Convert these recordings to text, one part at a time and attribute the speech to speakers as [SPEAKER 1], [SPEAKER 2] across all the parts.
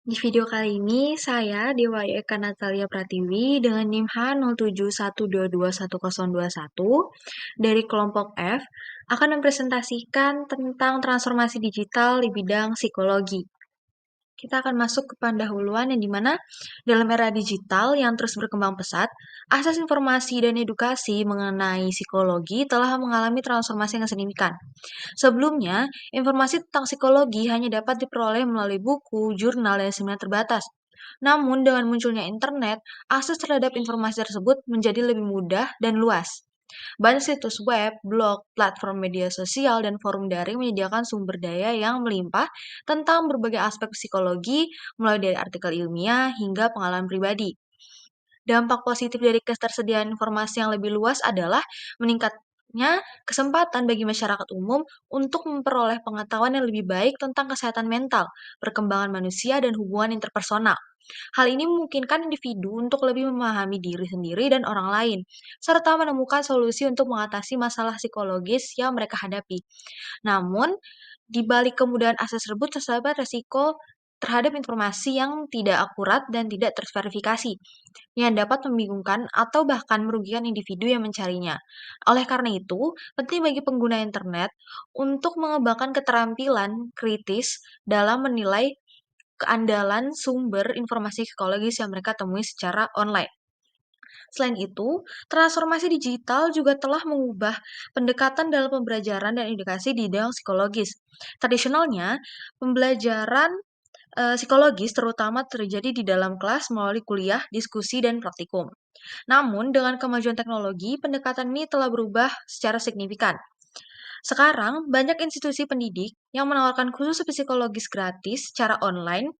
[SPEAKER 1] Di video kali ini, saya, Dewa Eka Natalia Pratiwi, dengan NIM H07122101 dari kelompok F, akan mempresentasikan tentang transformasi digital di bidang psikologi. Kita akan masuk ke pendahuluan yang dimana dalam era digital yang terus berkembang pesat, akses informasi dan edukasi mengenai psikologi telah mengalami transformasi yang signifikan. Sebelumnya, informasi tentang psikologi hanya dapat diperoleh melalui buku, jurnal, dan seminar terbatas. Namun, dengan munculnya internet, akses terhadap informasi tersebut menjadi lebih mudah dan luas. Banyak situs web, blog, platform media sosial, dan forum daring menyediakan sumber daya yang melimpah tentang berbagai aspek psikologi, mulai dari artikel ilmiah hingga pengalaman pribadi. Dampak positif dari ketersediaan informasi yang lebih luas adalah meningkatnya kesempatan bagi masyarakat umum untuk memperoleh pengetahuan yang lebih baik tentang kesehatan mental, perkembangan manusia, dan hubungan interpersonal. Hal ini memungkinkan individu untuk lebih memahami diri sendiri dan orang lain, serta menemukan solusi untuk mengatasi masalah psikologis yang mereka hadapi. Namun, di balik kemudahan akses tersebut terdapat resiko terhadap informasi yang tidak akurat dan tidak terverifikasi, yang dapat membingungkan atau bahkan merugikan individu yang mencarinya. Oleh karena itu, penting bagi pengguna internet untuk mengembangkan keterampilan kritis dalam menilai keandalan sumber informasi psikologis yang mereka temui secara online. Selain itu, transformasi digital juga telah mengubah pendekatan dalam pembelajaran dan edukasi di bidang psikologis. Tradisionalnya, pembelajaran psikologis terutama terjadi di dalam kelas melalui kuliah, diskusi, dan praktikum. Namun, dengan kemajuan teknologi, pendekatan ini telah berubah secara signifikan. Sekarang, banyak institusi pendidik yang menawarkan kursus psikologis gratis secara online,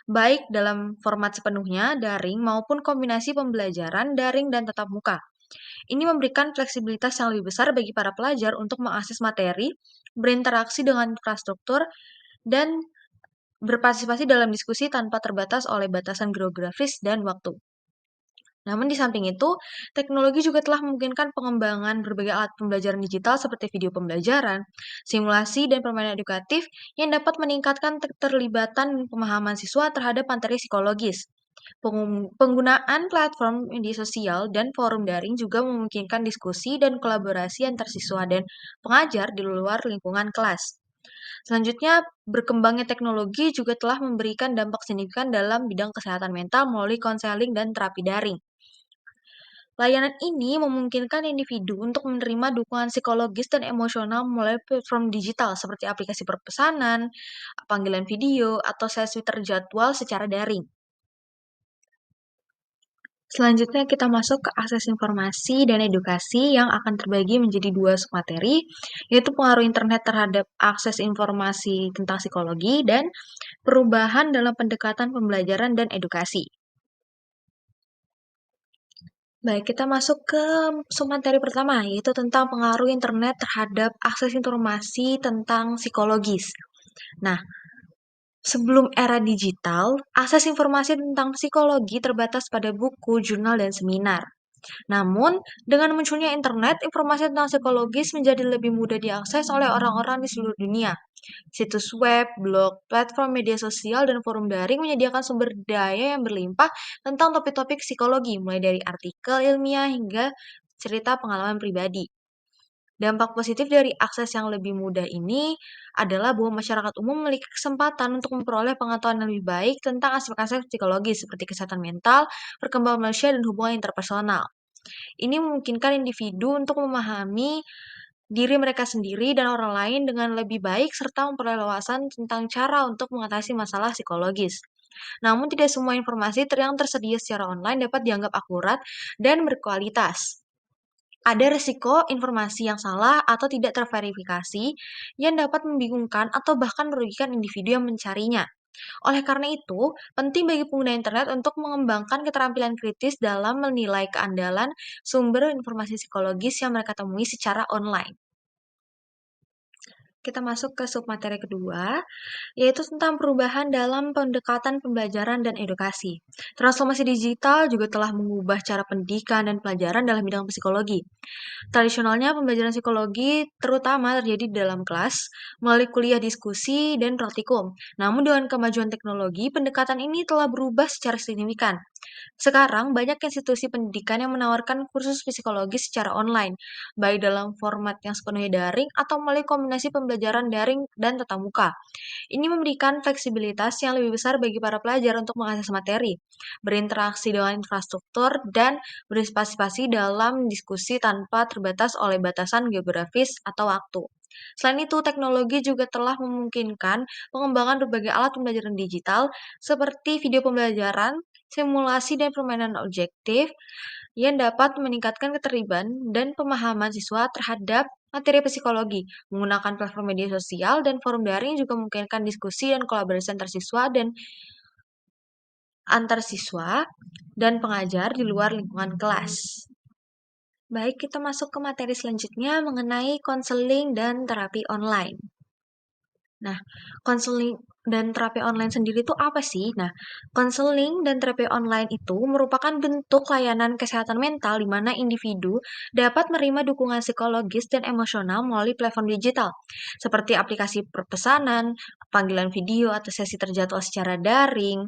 [SPEAKER 1] baik dalam format sepenuhnya daring maupun kombinasi pembelajaran daring dan tatap muka. Ini memberikan fleksibilitas yang lebih besar bagi para pelajar untuk mengakses materi, berinteraksi dengan infrastruktur, dan berpartisipasi dalam diskusi tanpa terbatas oleh batasan geografis dan waktu. Namun di samping itu, teknologi juga telah memungkinkan pengembangan berbagai alat pembelajaran digital seperti video pembelajaran, simulasi, dan permainan edukatif yang dapat meningkatkan keterlibatan dan pemahaman siswa terhadap materi psikologis. Penggunaan platform media sosial dan forum daring juga memungkinkan diskusi dan kolaborasi antar siswa dan pengajar di luar lingkungan kelas. Selanjutnya, berkembangnya teknologi juga telah memberikan dampak signifikan dalam bidang kesehatan mental melalui konseling dan terapi daring. Layanan ini memungkinkan individu untuk menerima dukungan psikologis dan emosional melalui platform digital seperti aplikasi perpesanan, panggilan video, atau sesi terjadwal secara daring. Selanjutnya kita masuk ke akses informasi dan edukasi yang akan terbagi menjadi dua submateri, yaitu pengaruh internet terhadap akses informasi tentang psikologi dan perubahan dalam pendekatan pembelajaran dan edukasi. Baik, kita masuk ke submateri pertama, yaitu tentang pengaruh internet terhadap akses informasi tentang psikologis. Nah, sebelum era digital, akses informasi tentang psikologi terbatas pada buku, jurnal, dan seminar. Namun, dengan munculnya internet, informasi tentang psikologis menjadi lebih mudah diakses oleh orang-orang di seluruh dunia. Situs web, blog, platform media sosial, dan forum daring menyediakan sumber daya yang berlimpah tentang topik-topik psikologi, mulai dari artikel ilmiah hingga cerita pengalaman pribadi. Dampak positif dari akses yang lebih mudah ini adalah bahwa masyarakat umum memiliki kesempatan untuk memperoleh pengetahuan yang lebih baik tentang aspek-aspek psikologis seperti kesehatan mental, perkembangan manusia, dan hubungan interpersonal. Ini memungkinkan individu untuk memahami diri mereka sendiri dan orang lain dengan lebih baik serta memperoleh wawasan tentang cara untuk mengatasi masalah psikologis. Namun tidak semua informasi yang tersedia secara online dapat dianggap akurat dan berkualitas. Ada resiko informasi yang salah atau tidak terverifikasi yang dapat membingungkan atau bahkan merugikan individu yang mencarinya. Oleh karena itu, penting bagi pengguna internet untuk mengembangkan keterampilan kritis dalam menilai keandalan sumber informasi psikologis yang mereka temui secara online. Kita masuk ke submateri kedua, yaitu tentang perubahan dalam pendekatan pembelajaran dan edukasi. Transformasi digital juga telah mengubah cara pendidikan dan pelajaran dalam bidang psikologi. Tradisionalnya pembelajaran psikologi terutama terjadi di dalam kelas, melalui kuliah diskusi dan praktikum. Namun dengan kemajuan teknologi, pendekatan ini telah berubah secara signifikan. Sekarang banyak institusi pendidikan yang menawarkan kursus psikologi secara online, baik dalam format yang sepenuhnya daring atau melalui kombinasi pembelajaran daring dan tatap muka. Ini memberikan fleksibilitas yang lebih besar bagi para pelajar untuk mengakses materi, berinteraksi dengan infrastruktur, dan berpartisipasi dalam diskusi tanpa terbatas oleh batasan geografis atau waktu. Selain itu, teknologi juga telah memungkinkan pengembangan berbagai alat pembelajaran digital seperti video pembelajaran, simulasi, dan permainan objektif yang dapat meningkatkan keterlibatan dan pemahaman siswa terhadap materi psikologi. Menggunakan platform media sosial dan forum daring juga memungkinkan diskusi dan kolaborasi antar siswa dan pengajar di luar lingkungan kelas. Baik, kita masuk ke materi selanjutnya mengenai konseling dan terapi online. Nah, konseling dan terapi online sendiri itu apa sih? Nah, konseling dan terapi online itu merupakan bentuk layanan kesehatan mental di mana individu dapat menerima dukungan psikologis dan emosional melalui platform digital, seperti aplikasi pemesanan, panggilan video, atau sesi terjadwal secara daring.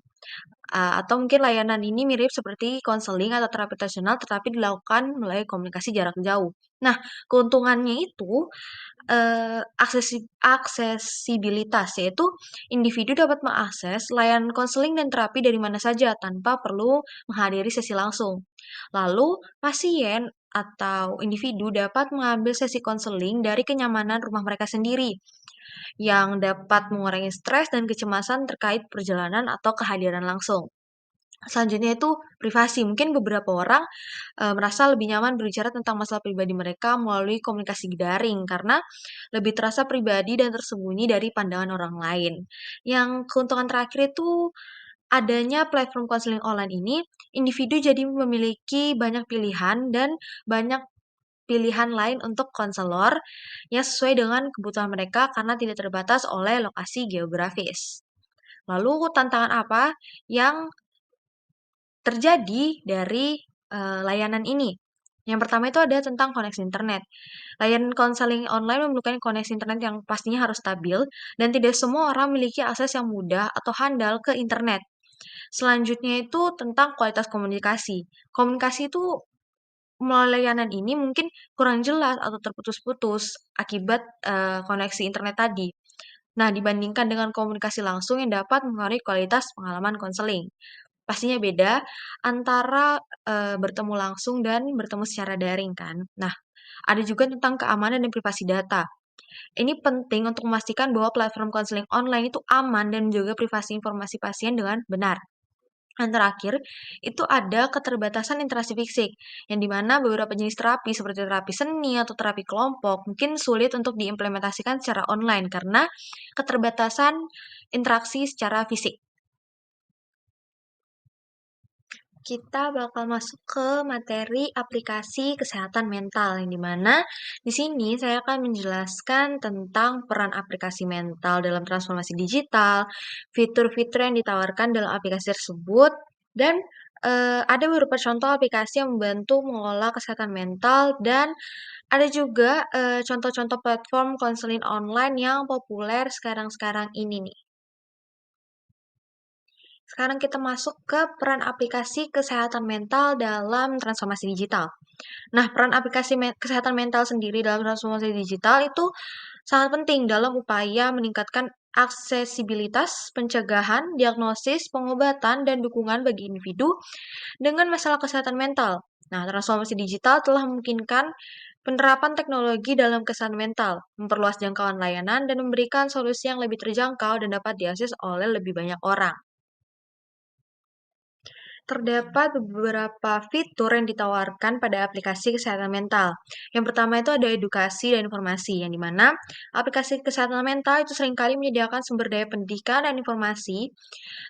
[SPEAKER 1] Atau mungkin layanan ini mirip seperti konseling atau terapi tradisional, tetapi dilakukan melalui komunikasi jarak jauh. Nah, keuntungannya itu aksesibilitas, yaitu individu dapat mengakses layanan konseling dan terapi dari mana saja tanpa perlu menghadiri sesi langsung. Lalu, pasien atau individu dapat mengambil sesi konseling dari kenyamanan rumah mereka sendiri, yang dapat mengurangi stres dan kecemasan terkait perjalanan atau kehadiran langsung. Selanjutnya itu privasi. Mungkin beberapa orang merasa lebih nyaman berbicara tentang masalah pribadi mereka melalui komunikasi daring karena lebih terasa pribadi dan tersembunyi dari pandangan orang lain. Yang keuntungan terakhir itu adanya platform konseling online ini, individu jadi memiliki banyak pilihan dan banyak pilihan lain untuk konselor yang sesuai dengan kebutuhan mereka karena tidak terbatas oleh lokasi geografis. Lalu tantangan apa yang terjadi dari layanan ini? Yang pertama itu ada tentang koneksi internet. Layanan konseling online memerlukan koneksi internet yang pastinya harus stabil dan tidak semua orang memiliki akses yang mudah atau handal ke internet. Selanjutnya itu tentang kualitas komunikasi. Komunikasi itu melalui layanan ini mungkin kurang jelas atau terputus-putus akibat koneksi internet tadi. Nah, dibandingkan dengan komunikasi langsung yang dapat mengaruhi kualitas pengalaman konseling. Pastinya beda antara, bertemu langsung dan bertemu secara daring kan. Nah, ada juga tentang keamanan dan privasi data. Ini penting untuk memastikan bahwa platform konseling online itu aman dan menjaga privasi informasi pasien dengan benar. Yang terakhir, itu ada keterbatasan interaksi fisik, yang dimana beberapa jenis terapi seperti terapi seni atau terapi kelompok mungkin sulit untuk diimplementasikan secara online karena keterbatasan interaksi secara fisik. Kita bakal masuk ke materi aplikasi kesehatan mental, yang dimana di sini saya akan menjelaskan tentang peran aplikasi mental dalam transformasi digital, fitur-fitur yang ditawarkan dalam aplikasi tersebut, dan ada beberapa contoh aplikasi yang membantu mengelola kesehatan mental, dan ada juga contoh-contoh platform konseling online yang populer sekarang-sekarang ini nih. Sekarang kita masuk ke peran aplikasi kesehatan mental dalam transformasi digital. Nah, peran aplikasi kesehatan mental sendiri dalam transformasi digital itu sangat penting dalam upaya meningkatkan aksesibilitas, pencegahan, diagnosis, pengobatan, dan dukungan bagi individu dengan masalah kesehatan mental. Nah, transformasi digital telah memungkinkan penerapan teknologi dalam kesehatan mental, memperluas jangkauan layanan, dan memberikan solusi yang lebih terjangkau dan dapat diakses oleh lebih banyak orang. Terdapat beberapa fitur yang ditawarkan pada aplikasi kesehatan mental. Yang pertama itu ada edukasi dan informasi, yang dimana aplikasi kesehatan mental itu seringkali menyediakan sumber daya pendidikan dan informasi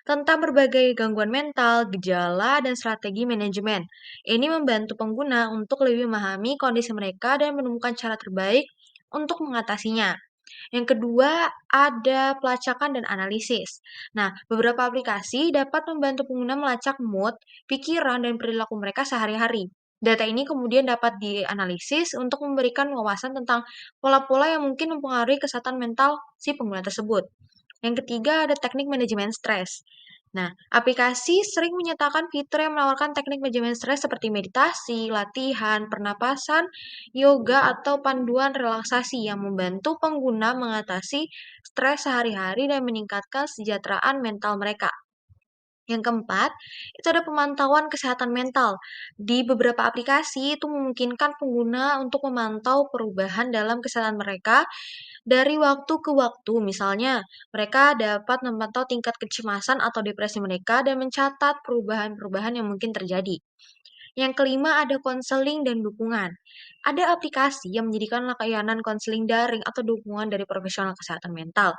[SPEAKER 1] tentang berbagai gangguan mental, gejala, dan strategi manajemen. Ini membantu pengguna untuk lebih memahami kondisi mereka dan menemukan cara terbaik untuk mengatasinya. Yang kedua, ada pelacakan dan analisis. Nah, beberapa aplikasi dapat membantu pengguna melacak mood, pikiran, dan perilaku mereka sehari-hari. Data ini kemudian dapat dianalisis untuk memberikan wawasan tentang pola-pola yang mungkin mempengaruhi kesehatan mental si pengguna tersebut. Yang ketiga, ada teknik manajemen stres. Nah, aplikasi sering menyatakan fitur yang menawarkan teknik manajemen stres seperti meditasi, latihan, pernapasan, yoga, atau panduan relaksasi yang membantu pengguna mengatasi stres sehari-hari dan meningkatkan kesejahteraan mental mereka. Yang keempat, itu ada pemantauan kesehatan mental. Di beberapa aplikasi itu memungkinkan pengguna untuk memantau perubahan dalam kesehatan mereka dari waktu ke waktu. Misalnya, mereka dapat memantau tingkat kecemasan atau depresi mereka dan mencatat perubahan-perubahan yang mungkin terjadi. Yang kelima ada konseling dan dukungan. Ada aplikasi yang menyediakan layanan konseling daring atau dukungan dari profesional kesehatan mental.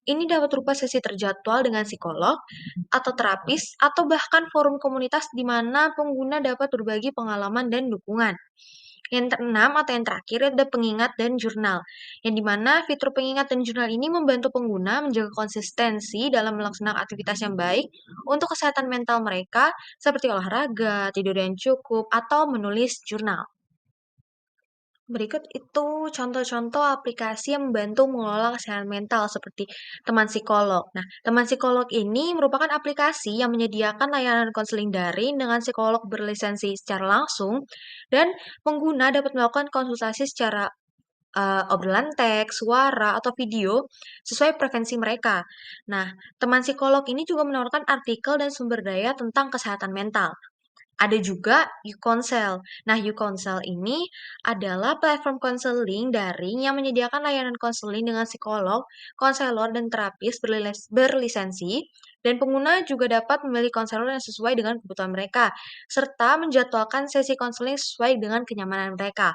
[SPEAKER 1] Ini dapat berupa sesi terjadwal dengan psikolog atau terapis atau bahkan forum komunitas di mana pengguna dapat berbagi pengalaman dan dukungan. Yang keenam atau yang terakhir ada pengingat dan jurnal, yang dimana fitur pengingat dan jurnal ini membantu pengguna menjaga konsistensi dalam melaksanakan aktivitas yang baik untuk kesehatan mental mereka, seperti olahraga, tidur yang cukup, atau menulis jurnal. Berikut itu contoh-contoh aplikasi yang membantu mengelola kesehatan mental seperti teman psikolog. Nah, teman psikolog ini merupakan aplikasi yang menyediakan layanan konseling daring dengan psikolog berlisensi secara langsung dan pengguna dapat melakukan konsultasi secara obrolan teks, suara, atau video sesuai preferensi mereka. Nah, teman psikolog ini juga menawarkan artikel dan sumber daya tentang kesehatan mental. Ada juga YouCounsel. Nah, YouCounsel ini adalah platform konseling daring yang menyediakan layanan konseling dengan psikolog, konselor, dan terapis berlisensi, dan pengguna juga dapat memilih konselor yang sesuai dengan kebutuhan mereka, serta menjadwalkan sesi konseling sesuai dengan kenyamanan mereka.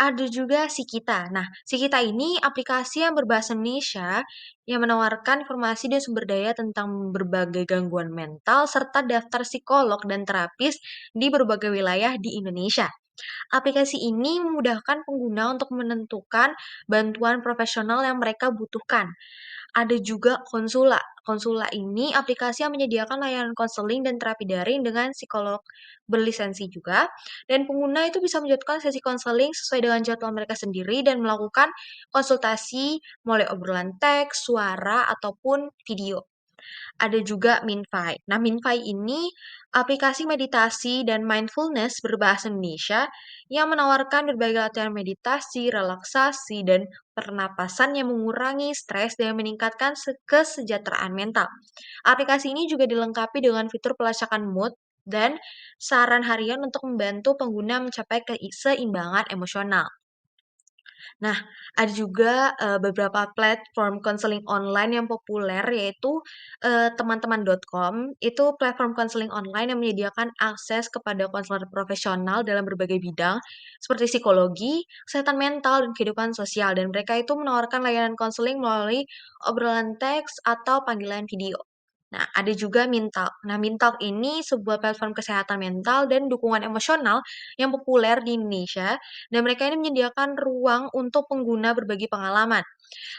[SPEAKER 1] Ada juga Sikita. Nah, Sikita ini aplikasi yang berbahasa Indonesia yang menawarkan informasi dan sumber daya tentang berbagai gangguan mental serta daftar psikolog dan terapis di berbagai wilayah di Indonesia. Aplikasi ini memudahkan pengguna untuk menentukan bantuan profesional yang mereka butuhkan. Ada juga Konsula. Konsula ini aplikasi yang menyediakan layanan konseling dan terapi daring dengan psikolog berlisensi juga, dan pengguna itu bisa menjatuhkan sesi konseling sesuai dengan jadwal mereka sendiri dan melakukan konsultasi mulai obrolan teks, suara, ataupun video. Ada juga MinFi. Nah, MinFi ini aplikasi meditasi dan mindfulness berbahasa Indonesia yang menawarkan berbagai latihan meditasi, relaksasi, dan pernapasan yang mengurangi stres dan meningkatkan kesejahteraan mental. Aplikasi ini juga dilengkapi dengan fitur pelacakan mood dan saran harian untuk membantu pengguna mencapai keseimbangan emosional. Nah, ada juga, beberapa platform konseling online yang populer yaitu, teman-teman.com. Itu platform konseling online yang menyediakan akses kepada konselor profesional dalam berbagai bidang seperti psikologi, kesehatan mental, dan kehidupan sosial, dan mereka itu menawarkan layanan konseling melalui obrolan teks atau panggilan video. Nah, ada juga Mintalk. Nah, Mintalk ini sebuah platform kesehatan mental dan dukungan emosional yang populer di Indonesia, dan mereka ini menyediakan ruang untuk pengguna berbagi pengalaman,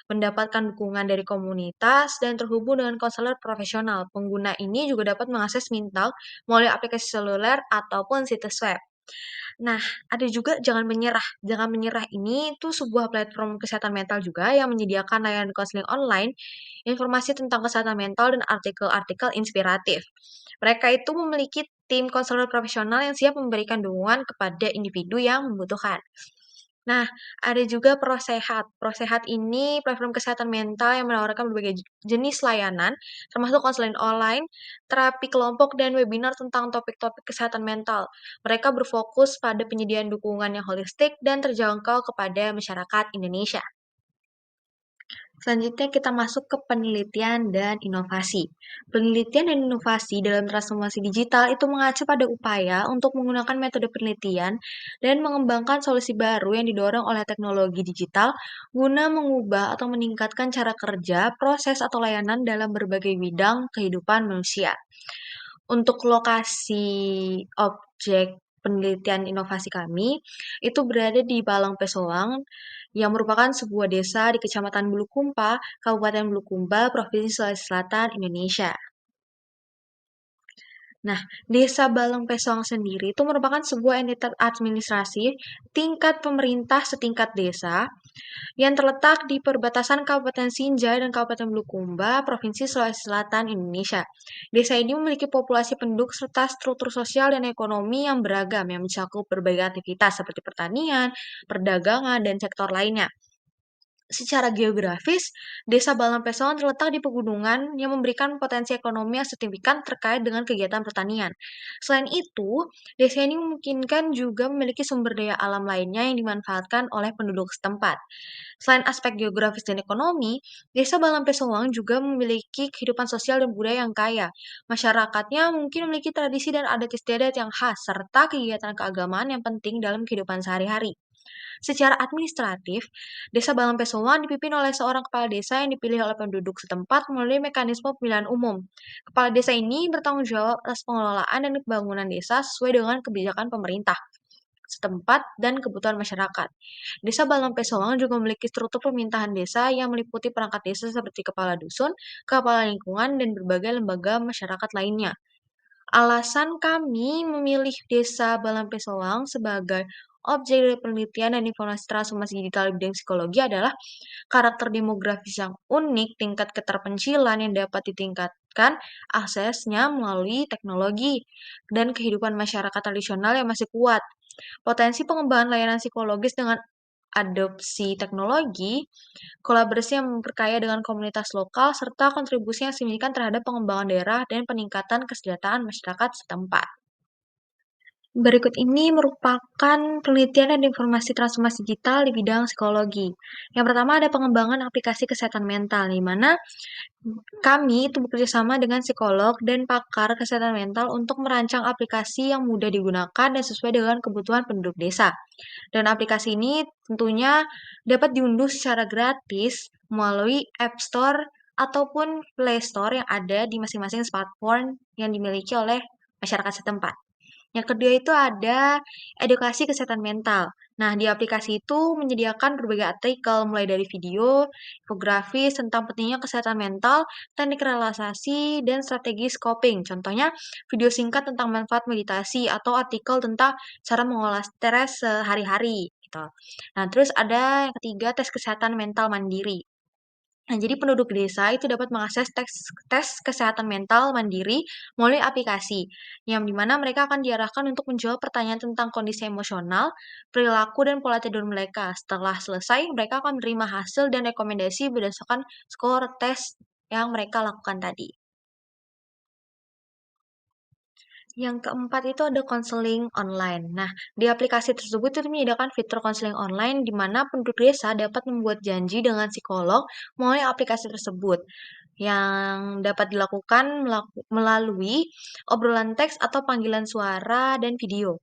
[SPEAKER 1] mendapatkan dukungan dari komunitas, dan terhubung dengan konselor profesional. Pengguna ini juga dapat mengakses Mintalk melalui aplikasi seluler ataupun situs web. Nah, ada juga Jangan Menyerah. Jangan Menyerah ini tuh sebuah platform kesehatan mental juga yang menyediakan layanan konseling online, informasi tentang kesehatan mental, dan artikel-artikel inspiratif. Mereka itu memiliki tim konselor profesional yang siap memberikan dukungan kepada individu yang membutuhkan. Nah, ada juga ProSehat. ProSehat ini platform kesehatan mental yang menawarkan berbagai jenis layanan, termasuk konseling online, terapi kelompok, dan webinar tentang topik-topik kesehatan mental. Mereka berfokus pada penyediaan dukungan yang holistik dan terjangkau kepada masyarakat Indonesia. Selanjutnya kita masuk ke penelitian dan inovasi. Penelitian dan inovasi dalam transformasi digital itu mengacu pada upaya untuk menggunakan metode penelitian dan mengembangkan solusi baru yang didorong oleh teknologi digital guna mengubah atau meningkatkan cara kerja, proses, atau layanan dalam berbagai bidang kehidupan manusia. Untuk lokasi objek penelitian inovasi kami itu berada di Balang Pesoang, yang merupakan sebuah desa di Kecamatan Bulukumpa, Kabupaten Bulukumba, Provinsi Sulawesi Selatan, Indonesia. Nah, Desa Balong Pesong sendiri itu merupakan sebuah entitas administrasi tingkat pemerintah setingkat desa yang terletak di perbatasan Kabupaten Sinjai dan Kabupaten Bulukumba, Provinsi Sulawesi Selatan, Indonesia. Desa ini memiliki populasi penduduk serta struktur sosial dan ekonomi yang beragam yang mencakup berbagai aktivitas seperti pertanian, perdagangan, dan sektor lainnya. Secara geografis, Desa Balang-Pesoan terletak di pegunungan yang memberikan potensi ekonomi yang signifikan terkait dengan kegiatan pertanian. Selain itu, desa ini memungkinkan juga memiliki sumber daya alam lainnya yang dimanfaatkan oleh penduduk setempat. Selain aspek geografis dan ekonomi, Desa Balang-Pesoang juga memiliki kehidupan sosial dan budaya yang kaya. Masyarakatnya mungkin memiliki tradisi dan adat istiadat yang khas, serta kegiatan keagamaan yang penting dalam kehidupan sehari-hari. Secara administratif, Desa Balangpesoan dipimpin oleh seorang kepala desa yang dipilih oleh penduduk setempat melalui mekanisme pemilihan umum. Kepala desa ini bertanggung jawab atas pengelolaan dan pembangunan desa sesuai dengan kebijakan pemerintah setempat dan kebutuhan masyarakat. Desa Balangpesoang juga memiliki struktur pemerintahan desa yang meliputi perangkat desa seperti kepala dusun, kepala lingkungan, dan berbagai lembaga masyarakat lainnya. Alasan kami memilih Desa Balang-Pesoang sebagai objek dari penelitian dan informasi transformasi digital di bidang psikologi adalah karakter demografis yang unik, tingkat keterpencilan yang dapat ditingkatkan aksesnya melalui teknologi, dan kehidupan masyarakat tradisional yang masih kuat. Potensi pengembangan layanan psikologis dengan adopsi teknologi, kolaborasi yang memperkaya dengan komunitas lokal, serta kontribusi yang signifikan terhadap pengembangan daerah dan peningkatan kesejahteraan masyarakat setempat. Berikut ini merupakan penelitian dan informasi transformasi digital di bidang psikologi. Yang pertama ada pengembangan aplikasi kesehatan mental, di mana kami itu bekerjasama dengan psikolog dan pakar kesehatan mental untuk merancang aplikasi yang mudah digunakan dan sesuai dengan kebutuhan penduduk desa. Dan aplikasi ini tentunya dapat diunduh secara gratis melalui App Store ataupun Play Store yang ada di masing-masing smartphone yang dimiliki oleh masyarakat setempat. Yang kedua itu ada edukasi kesehatan mental. Nah, di aplikasi itu menyediakan berbagai artikel, mulai dari video, infografis tentang pentingnya kesehatan mental, teknik relaksasi, dan strategi coping. Contohnya, video singkat tentang manfaat meditasi atau artikel tentang cara mengolah stres sehari-hari. Gitu. Nah, terus ada yang ketiga, tes kesehatan mental mandiri. Nah, jadi penduduk desa itu dapat mengakses tes kesehatan mental mandiri melalui aplikasi, yang dimana mereka akan diarahkan untuk menjawab pertanyaan tentang kondisi emosional, perilaku, dan pola tidur mereka. Setelah selesai, mereka akan menerima hasil dan rekomendasi berdasarkan skor tes yang mereka lakukan tadi. Yang keempat itu ada konseling online. Nah, di aplikasi tersebut itu menyediakan fitur konseling online di mana penduduk desa dapat membuat janji dengan psikolog melalui aplikasi tersebut yang dapat dilakukan melalui obrolan teks atau panggilan suara dan video.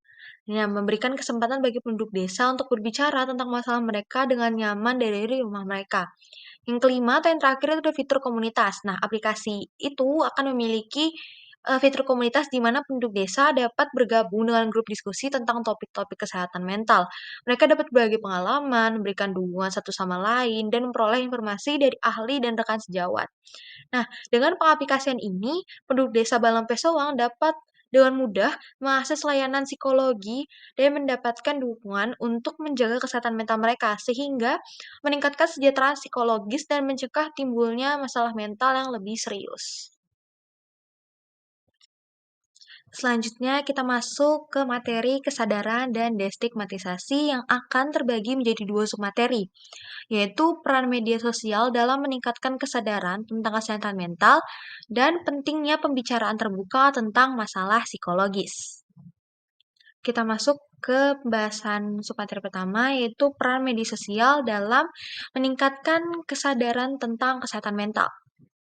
[SPEAKER 1] Yang memberikan kesempatan bagi penduduk desa untuk berbicara tentang masalah mereka dengan nyaman dari rumah mereka. Yang kelima atau yang terakhir itu ada fitur komunitas. Nah, aplikasi itu akan memiliki fitur komunitas di mana penduduk desa dapat bergabung dengan grup diskusi tentang topik-topik kesehatan mental. Mereka dapat berbagi pengalaman, memberikan dukungan satu sama lain, dan memperoleh informasi dari ahli dan rekan sejawat. Nah, dengan pengaplikasian ini, penduduk desa Balang Pesawang dapat dengan mudah mengakses layanan psikologi dan mendapatkan dukungan untuk menjaga kesehatan mental mereka, sehingga meningkatkan kesejahteraan psikologis dan mencegah timbulnya masalah mental yang lebih serius. Selanjutnya kita masuk ke materi kesadaran dan destigmatisasi yang akan terbagi menjadi dua submateri, yaitu peran media sosial dalam meningkatkan kesadaran tentang kesehatan mental dan pentingnya pembicaraan terbuka tentang masalah psikologis. Kita masuk ke pembahasan submateri pertama, yaitu peran media sosial dalam meningkatkan kesadaran tentang kesehatan mental.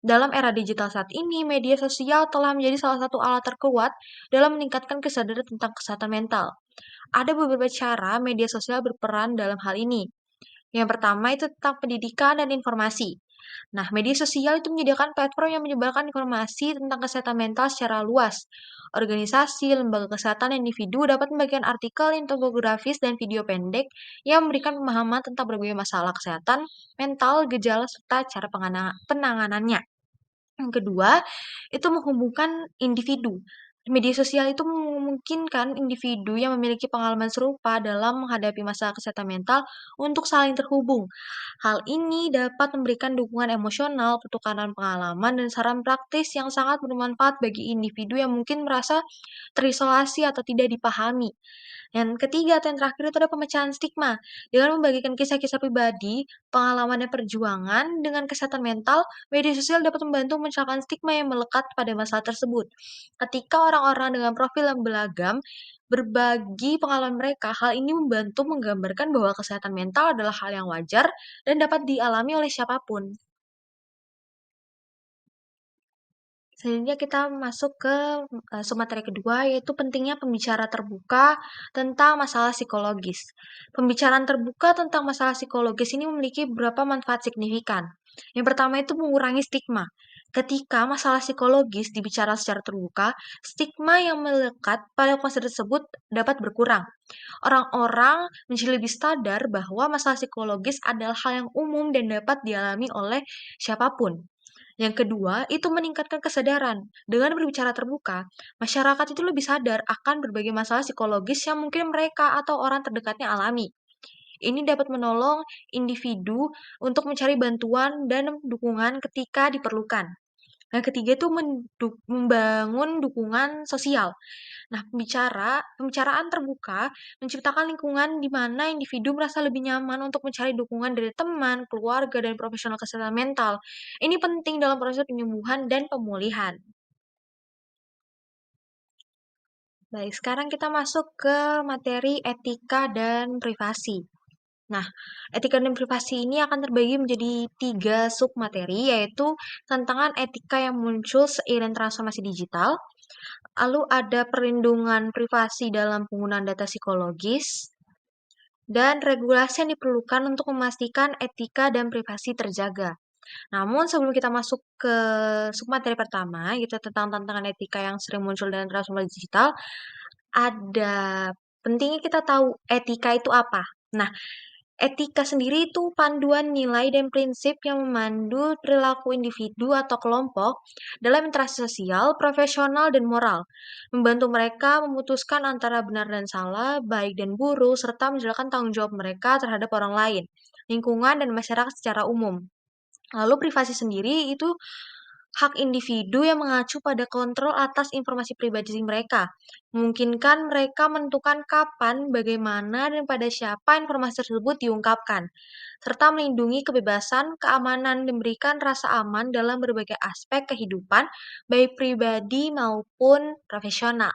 [SPEAKER 1] Dalam era digital saat ini, media sosial telah menjadi salah satu alat terkuat dalam meningkatkan kesadaran tentang kesehatan mental. Ada beberapa cara media sosial berperan dalam hal ini. Yang pertama itu tentang pendidikan dan informasi. Nah, media sosial itu menyediakan platform yang menyebarkan informasi tentang kesehatan mental secara luas. Organisasi, lembaga kesehatan, dan individu dapat membagikan artikel, infografis, dan video pendek yang memberikan pemahaman tentang berbagai masalah kesehatan mental, gejala, serta cara penanganannya. Yang kedua, itu menghubungkan individu. Media sosial itu memungkinkan individu yang memiliki pengalaman serupa dalam menghadapi masalah kesehatan mental untuk saling terhubung. Hal ini dapat memberikan dukungan emosional, pertukaran pengalaman, dan saran praktis yang sangat bermanfaat bagi individu yang mungkin merasa terisolasi atau tidak dipahami. Yang ketiga atau yang terakhir itu ada pemecahan stigma. Dengan membagikan kisah-kisah pribadi, pengalaman dan perjuangan dengan kesehatan mental, media sosial dapat membantu memecahkan stigma yang melekat pada masalah tersebut. Ketika orang-orang dengan profil yang beragam berbagi pengalaman mereka, hal ini membantu menggambarkan bahwa kesehatan mental adalah hal yang wajar dan dapat dialami oleh siapapun. Selanjutnya kita masuk ke submateri kedua, yaitu pentingnya pembicara terbuka tentang masalah psikologis. Pembicaraan terbuka tentang masalah psikologis ini memiliki beberapa manfaat signifikan. Yang pertama itu mengurangi stigma. Ketika masalah psikologis dibicarakan secara terbuka, stigma yang melekat pada konsep tersebut dapat berkurang. Orang-orang menjadi lebih sadar bahwa masalah psikologis adalah hal yang umum dan dapat dialami oleh siapapun. Yang kedua, itu meningkatkan kesadaran. Dengan berbicara terbuka, masyarakat itu lebih sadar akan berbagai masalah psikologis yang mungkin mereka atau orang terdekatnya alami. Ini dapat menolong individu untuk mencari bantuan dan dukungan ketika diperlukan. Yang ketiga itu membangun dukungan sosial. Nah, pembicaraan terbuka menciptakan lingkungan di mana individu merasa lebih nyaman untuk mencari dukungan dari teman, keluarga, dan profesional kesehatan mental. Ini penting dalam proses penyembuhan dan pemulihan. Baik, sekarang kita masuk ke materi etika dan privasi. Nah, etika dan privasi ini akan terbagi menjadi 3 submateri, yaitu tantangan etika yang muncul seiring transformasi digital, lalu ada perlindungan privasi dalam penggunaan data psikologis, dan regulasi yang diperlukan untuk memastikan etika dan privasi terjaga. Namun sebelum kita masuk ke submateri pertama, yaitu tentang tantangan etika yang sering muncul dalam transformasi digital, ada pentingnya kita tahu etika itu apa. Nah, etika sendiri itu panduan nilai dan prinsip yang memandu perilaku individu atau kelompok dalam interaksi sosial, profesional, dan moral, membantu mereka memutuskan antara benar dan salah, baik dan buruk, serta menjalankan tanggung jawab mereka terhadap orang lain, lingkungan, dan masyarakat secara umum. Lalu privasi sendiri itu hak individu yang mengacu pada kontrol atas informasi pribadi mereka, memungkinkan mereka menentukan kapan, bagaimana, dan pada siapa informasi tersebut diungkapkan, serta melindungi kebebasan, keamanan, dan memberikan rasa aman dalam berbagai aspek kehidupan, baik pribadi maupun profesional.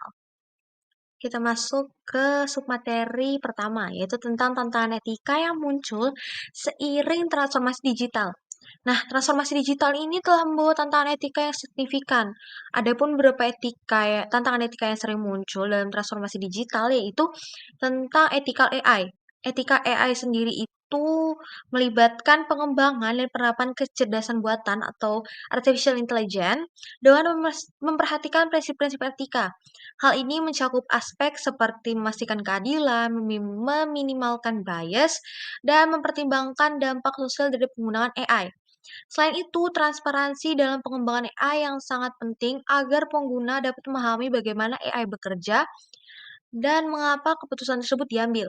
[SPEAKER 1] Kita masuk ke submateri pertama, yaitu tentang tantangan etika yang muncul seiring transformasi digital. Nah, transformasi digital ini telah membawa tantangan etika yang signifikan. Adapun beberapa tantangan etika yang sering muncul dalam transformasi digital yaitu tentang ethical AI. Etika AI sendiri itu melibatkan pengembangan dan penerapan kecerdasan buatan atau artificial intelligence dengan memperhatikan prinsip-prinsip etika. Hal ini mencakup aspek seperti memastikan keadilan, meminimalkan bias, dan mempertimbangkan dampak sosial dari penggunaan AI. Selain itu, transparansi dalam pengembangan AI yang sangat penting agar pengguna dapat memahami bagaimana AI bekerja dan mengapa keputusan tersebut diambil.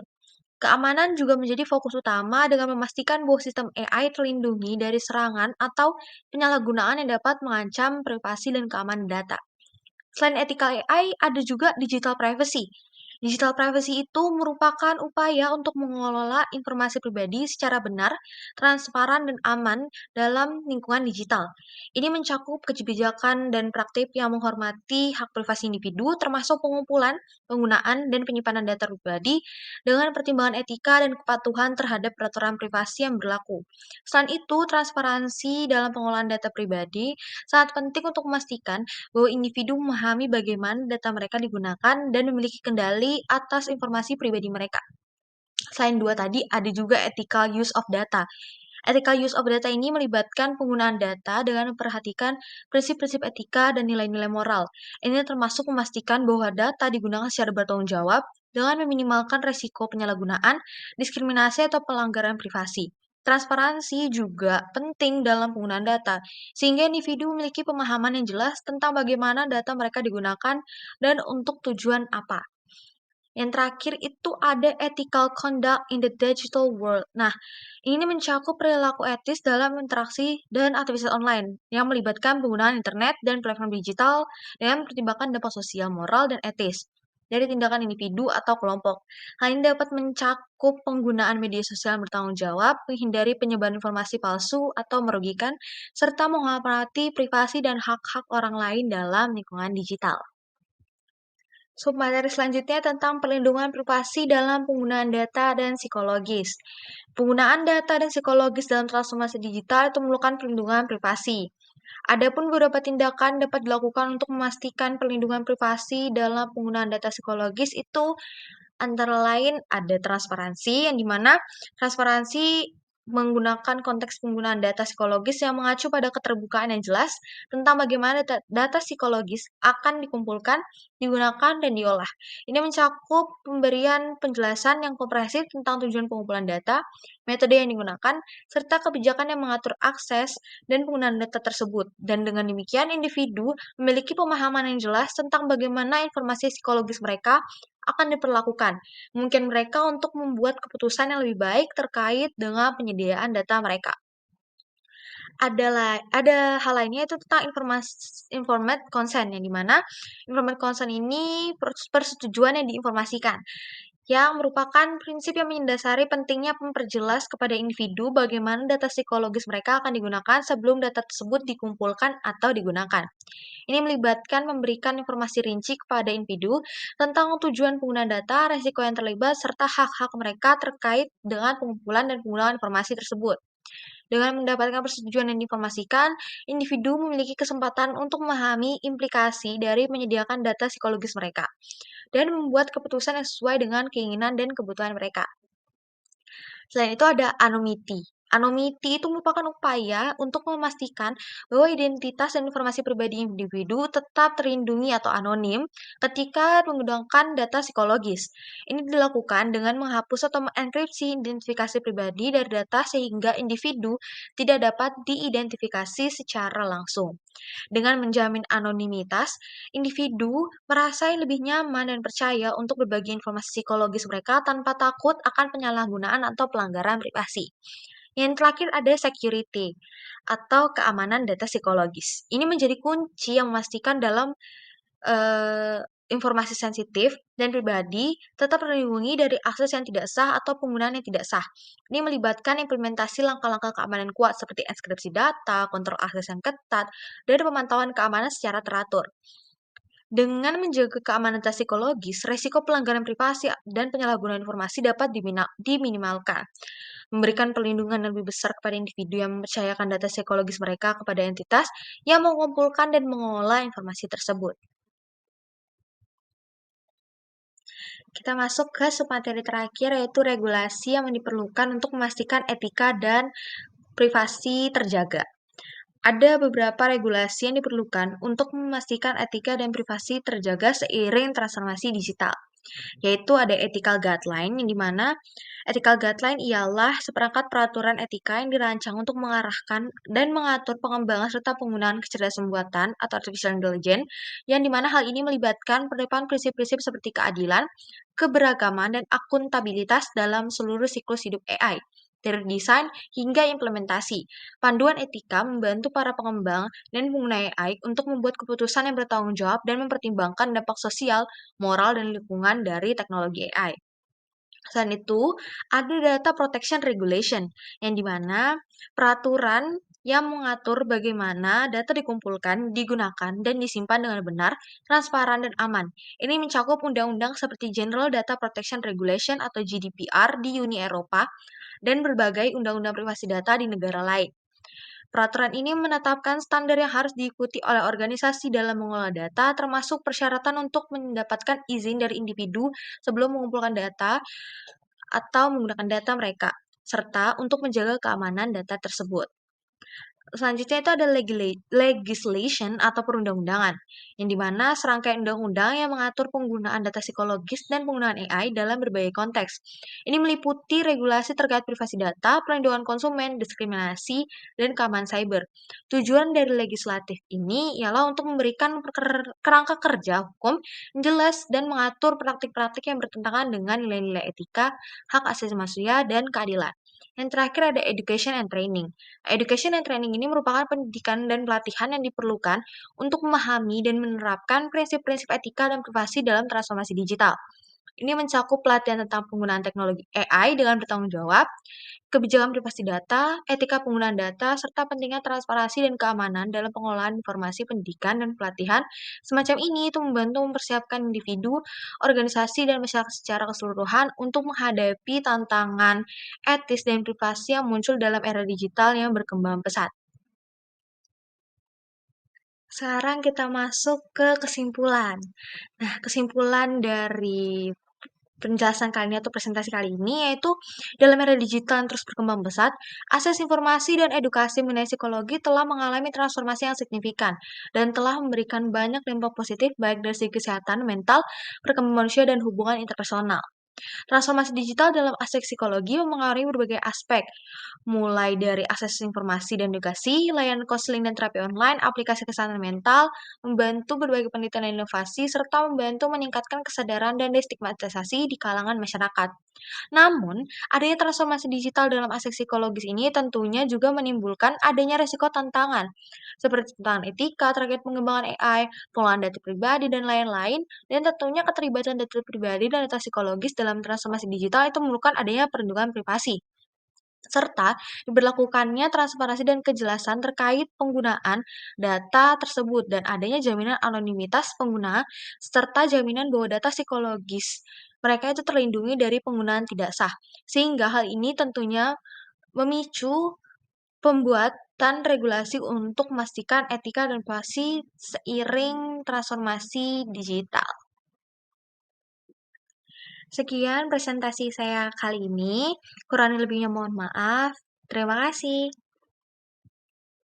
[SPEAKER 1] Keamanan juga menjadi fokus utama dengan memastikan bahwa sistem AI terlindungi dari serangan atau penyalahgunaan yang dapat mengancam privasi dan keamanan data. Selain ethical AI, ada juga digital privacy. Digital privacy itu merupakan upaya untuk mengelola informasi pribadi secara benar, transparan, dan aman dalam lingkungan digital. Ini mencakup kebijakan dan praktik yang menghormati hak privasi individu, termasuk pengumpulan, penggunaan, dan penyimpanan data pribadi dengan pertimbangan etika dan kepatuhan terhadap peraturan privasi yang berlaku. Selain itu, transparansi dalam pengelolaan data pribadi sangat penting untuk memastikan bahwa individu memahami bagaimana data mereka digunakan dan memiliki kendali atas informasi pribadi mereka. Selain dua tadi, ada juga ethical use of data. Ethical use of data ini melibatkan penggunaan data dengan memperhatikan prinsip-prinsip etika dan nilai-nilai moral. Ini termasuk memastikan bahwa data digunakan secara bertanggung jawab dengan meminimalkan resiko penyalahgunaan, diskriminasi, atau pelanggaran privasi. Transparansi juga penting dalam penggunaan data, sehingga individu memiliki pemahaman yang jelas tentang bagaimana data mereka digunakan dan untuk tujuan apa. Yang terakhir itu ada ethical conduct in the digital world. Nah, ini mencakup perilaku etis dalam interaksi dan aktivitas online yang melibatkan penggunaan internet dan platform digital dengan mempertimbangkan dampak sosial, moral, dan etis dari tindakan individu atau kelompok. Hal ini dapat mencakup penggunaan media sosial yang bertanggung jawab, menghindari penyebaran informasi palsu atau merugikan, serta menghormati privasi dan hak-hak orang lain dalam lingkungan digital. Submateri selanjutnya tentang perlindungan privasi dalam penggunaan data dan psikologis. Penggunaan data dan psikologis dalam transformasi digital itu memerlukan perlindungan privasi. Adapun beberapa tindakan dapat dilakukan untuk memastikan perlindungan privasi dalam penggunaan data psikologis itu antara lain ada transparansi, yang dimana transparansi menggunakan konteks penggunaan data psikologis yang mengacu pada keterbukaan yang jelas tentang bagaimana data psikologis akan dikumpulkan, digunakan, dan diolah. Ini mencakup pemberian penjelasan yang komprehensif tentang tujuan pengumpulan data, metode yang digunakan, serta kebijakan yang mengatur akses dan penggunaan data tersebut. Dan dengan demikian, individu memiliki pemahaman yang jelas tentang bagaimana informasi psikologis mereka akan diperlakukan. Mungkin mereka untuk membuat keputusan yang lebih baik terkait dengan penyediaan data mereka. Ada hal lainnya itu tentang informed consent, yang dimana informed consent ini persetujuan yang diinformasikan, yang merupakan prinsip yang mendasari pentingnya memperjelas kepada individu bagaimana data psikologis mereka akan digunakan sebelum data tersebut dikumpulkan atau digunakan. Ini melibatkan memberikan informasi rinci kepada individu tentang tujuan penggunaan data, resiko yang terlibat, serta hak-hak mereka terkait dengan pengumpulan dan penggunaan informasi tersebut. Dengan mendapatkan persetujuan yang diinformasikan, individu memiliki kesempatan untuk memahami implikasi dari menyediakan data psikologis mereka dan membuat keputusan yang sesuai dengan keinginan dan kebutuhan mereka. Selain itu ada anonymity. Anonymity itu merupakan upaya untuk memastikan bahwa identitas dan informasi pribadi individu tetap terlindungi atau anonim ketika menggunakan data psikologis. Ini dilakukan dengan menghapus atau mengenkripsi identifikasi pribadi dari data sehingga individu tidak dapat diidentifikasi secara langsung. Dengan menjamin anonimitas, individu merasa lebih nyaman dan percaya untuk berbagi informasi psikologis mereka tanpa takut akan penyalahgunaan atau pelanggaran privasi. Yang terakhir ada security atau keamanan data psikologis. Ini menjadi kunci yang memastikan dalam informasi sensitif dan pribadi tetap terlindungi dari akses yang tidak sah atau penggunaan yang tidak sah. Ini melibatkan implementasi langkah-langkah keamanan kuat seperti enkripsi data, kontrol akses yang ketat, dan pemantauan keamanan secara teratur. Dengan menjaga keamanan data psikologis, resiko pelanggaran privasi dan penyalahgunaan informasi dapat diminimalkan, memberikan perlindungan yang lebih besar kepada individu yang mempercayakan data psikologis mereka kepada entitas yang mengumpulkan dan mengelola informasi tersebut. Kita masuk ke submateri terakhir, yaitu regulasi yang diperlukan untuk memastikan etika dan privasi terjaga. Ada beberapa regulasi yang diperlukan untuk memastikan etika dan privasi terjaga seiring transformasi digital, yaitu ada ethical guideline, yang dimana ethical guideline ialah seperangkat peraturan etika yang dirancang untuk mengarahkan dan mengatur pengembangan serta penggunaan kecerdasan buatan atau artificial intelligence, yang dimana hal ini melibatkan penerapan prinsip-prinsip seperti keadilan, keberagaman, dan akuntabilitas dalam seluruh siklus hidup AI, dari desain hingga implementasi. Panduan etika membantu para pengembang dan pengguna AI untuk membuat keputusan yang bertanggung jawab dan mempertimbangkan dampak sosial, moral, dan lingkungan dari teknologi AI. Selain itu, ada Data Protection Regulation, yang dimana peraturan yang mengatur bagaimana data dikumpulkan, digunakan, dan disimpan dengan benar, transparan, dan aman. Ini mencakup undang-undang seperti General Data Protection Regulation atau GDPR di Uni Eropa dan berbagai undang-undang privasi data di negara lain. Peraturan ini menetapkan standar yang harus diikuti oleh organisasi dalam mengelola data, termasuk persyaratan untuk mendapatkan izin dari individu sebelum mengumpulkan data atau menggunakan data mereka. serta untuk menjaga keamanan data tersebut. Selanjutnya itu ada legislation atau perundang-undangan, yang dimana serangkaian undang-undang yang mengatur penggunaan data psikologis dan penggunaan AI dalam berbagai konteks. Ini meliputi regulasi terkait privasi data, perlindungan konsumen, diskriminasi, dan keamanan cyber. Tujuan dari legislatif ini ialah untuk memberikan kerangka kerja hukum yang jelas dan mengatur praktik-praktik yang bertentangan dengan nilai-nilai etika, hak asasi manusia, dan keadilan. Yang terakhir ada education and training. Education and training ini merupakan pendidikan dan pelatihan yang diperlukan untuk memahami dan menerapkan prinsip-prinsip etika dan privasi dalam transformasi digital. Ini mencakup pelatihan tentang penggunaan teknologi AI dengan bertanggung jawab, kebijakan privasi data, etika penggunaan data, serta pentingnya transparansi dan keamanan dalam pengelolaan informasi pendidikan dan pelatihan. Semacam ini itu membantu mempersiapkan individu, organisasi, dan masyarakat secara keseluruhan untuk menghadapi tantangan etis dan privasi yang muncul dalam era digital yang berkembang pesat. Sekarang kita masuk ke kesimpulan. Nah, kesimpulan dari penjelasan kali ini atau presentasi kali ini yaitu dalam era digital yang terus berkembang pesat, akses informasi dan edukasi mengenai psikologi telah mengalami transformasi yang signifikan dan telah memberikan banyak dampak positif baik dari segi kesehatan mental, perkembangan manusia dan hubungan interpersonal. Transformasi digital dalam aspek psikologi memengaruhi berbagai aspek, mulai dari akses informasi dan edukasi, layanan konseling dan terapi online, aplikasi kesehatan mental, membantu berbagai penelitian dan inovasi, serta membantu meningkatkan kesadaran dan destigmatisasi di kalangan masyarakat. Namun, adanya transformasi digital dalam aspek psikologis ini tentunya juga menimbulkan adanya resiko tantangan, seperti tantangan etika terkait pengembangan AI, pengolahan data pribadi, dan lain-lain, dan tentunya keterlibatan data pribadi dan data psikologis dalam transformasi digital itu memerlukan adanya perlindungan privasi serta diberlakukannya transparansi dan kejelasan terkait penggunaan data tersebut dan adanya jaminan anonimitas pengguna serta jaminan bahwa data psikologis mereka itu terlindungi dari penggunaan tidak sah. Sehingga hal ini tentunya memicu pembuatan regulasi untuk memastikan etika dan privasi seiring transformasi digital. Sekian presentasi saya kali ini, kurang lebihnya mohon maaf. Terima kasih.